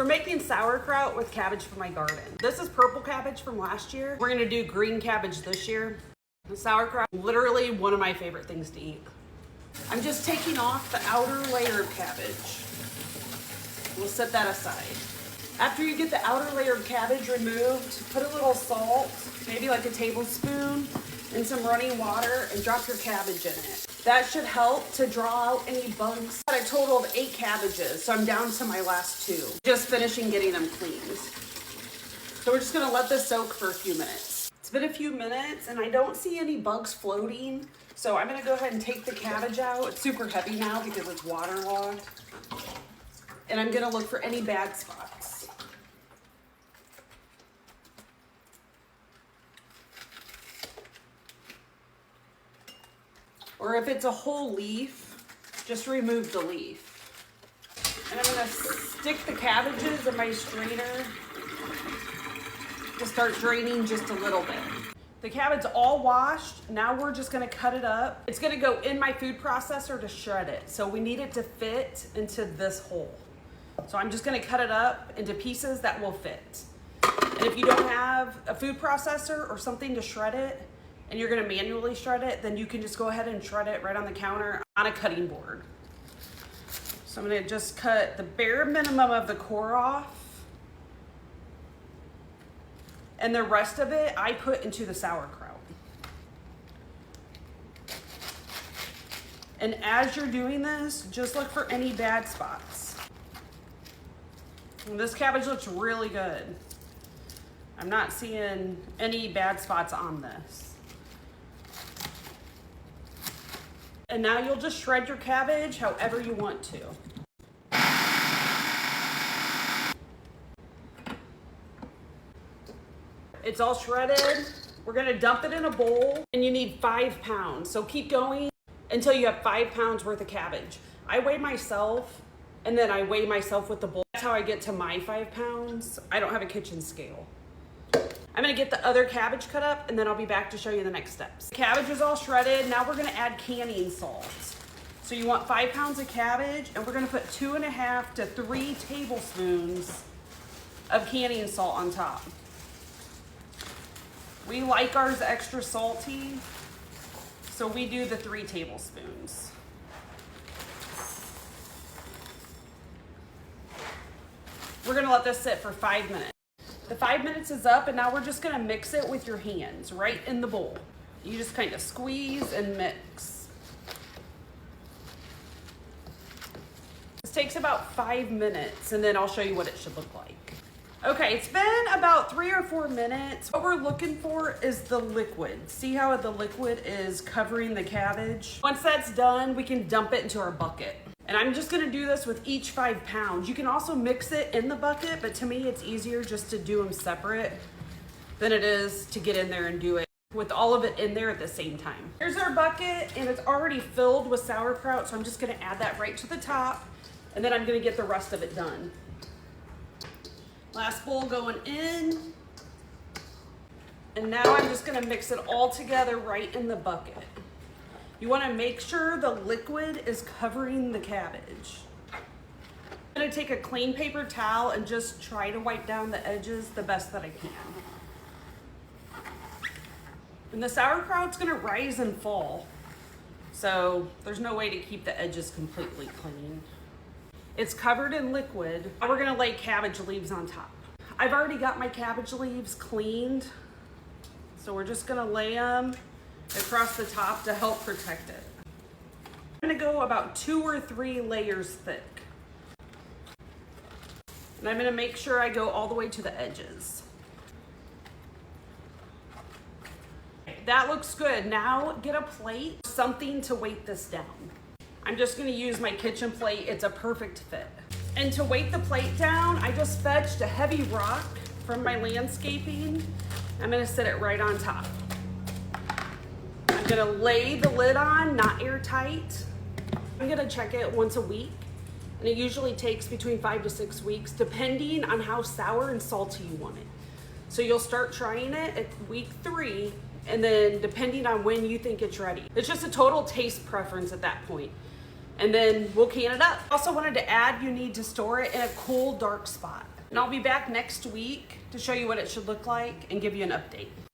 making sauerkraut with cabbage from my garden. This is purple cabbage from last year. We're gonna do green cabbage this year. The sauerkraut, literally one of my favorite things to eat. I'm just taking off the outer layer of cabbage. We'll set that aside. After you get the outer layer of cabbage removed, put a little salt, maybe like a tablespoon, and some running water, and drop your cabbage in it. That should help to draw out any bugs. I totaled 8 cabbages, so I'm down to my last 2. Just finishing getting them cleaned. So we're just gonna let this soak for a few minutes. It's been a few minutes and I don't see any bugs floating. So I'm gonna go ahead and take the cabbage out. It's super heavy now because it's waterlogged. And I'm gonna look for any bad spots. Or if it's a whole leaf, just remove the leaf. And I'm gonna stick the cabbages in my strainer to start draining just a little bit. The cabbage all washed. Now we're just gonna cut it up. It's gonna go in my food processor to shred it. So we need it to fit into this hole. So I'm just gonna cut it up into pieces that will fit. And if you don't have a food processor or something to shred it, and you're gonna manually shred it, then you can just go ahead and shred it right on the counter on a cutting board. So I'm gonna just cut the bare minimum of the core off. And the rest of it, I put into the sauerkraut. And as you're doing this, just look for any bad spots. And this cabbage looks really good. I'm not seeing any bad spots on this. And now you'll just shred your cabbage however you want to. It's all shredded. We're gonna dump it in a bowl and you need 5 pounds. So keep going until you have 5 pounds worth of cabbage. I weigh myself and then I weigh myself with the bowl. That's how I get to my 5 pounds. I don't have a kitchen scale. I'm gonna get the other cabbage cut up and then I'll be back to show you the next steps. Cabbage is all shredded. Now we're gonna add canning salt. So you want 5 pounds of cabbage and we're gonna put 2.5 to 3 tablespoons of canning salt on top. We like ours extra salty, so we do the 3 tablespoons. We're gonna let this sit for 5 minutes. The 5 minutes is up and now we're just gonna mix it with your hands right in the bowl. You just kind of squeeze and mix. This takes about 5 minutes and then I'll show you what it should look like. Okay, it's been about 3 or 4 minutes. What we're looking for is the liquid. See how the liquid is covering the cabbage? Once that's done, we can dump it into our bucket. And I'm just gonna do this with each 5 pounds. You can also mix it in the bucket, but to me it's easier just to do them separate than it is to get in there and do it with all of it in there at the same time. Here's our bucket and it's already filled with sauerkraut, so I'm just gonna add that right to the top and then I'm gonna get the rest of it done. Last bowl going in. And now I'm just gonna mix it all together right in the bucket. You wanna make sure the liquid is covering the cabbage. I'm gonna take a clean paper towel and just try to wipe down the edges the best that I can. And the sauerkraut's gonna rise and fall. So there's no way to keep the edges completely clean. It's covered in liquid. Now we're gonna lay cabbage leaves on top. I've already got my cabbage leaves cleaned. So we're just gonna lay them across the top to help protect it. I'm gonna go about 2 or 3 layers thick. And I'm gonna make sure I go all the way to the edges. That looks good. Now get a plate, something to weight this down. I'm just gonna use my kitchen plate. It's a perfect fit. And to weight the plate down, I just fetched a heavy rock from my landscaping. I'm gonna sit it right on top. I'm gonna lay the lid on, not airtight. I'm gonna check it once a week. And it usually takes between 5 to 6 weeks, depending on how sour and salty you want it. So you'll start trying it at week 3, and then depending on when you think it's ready. It's just a total taste preference at that point. and then we'll can it up. Also wanted to add, you need to store it in a cool, dark spot. And I'll be back next week to show you what it should look like and give you an update.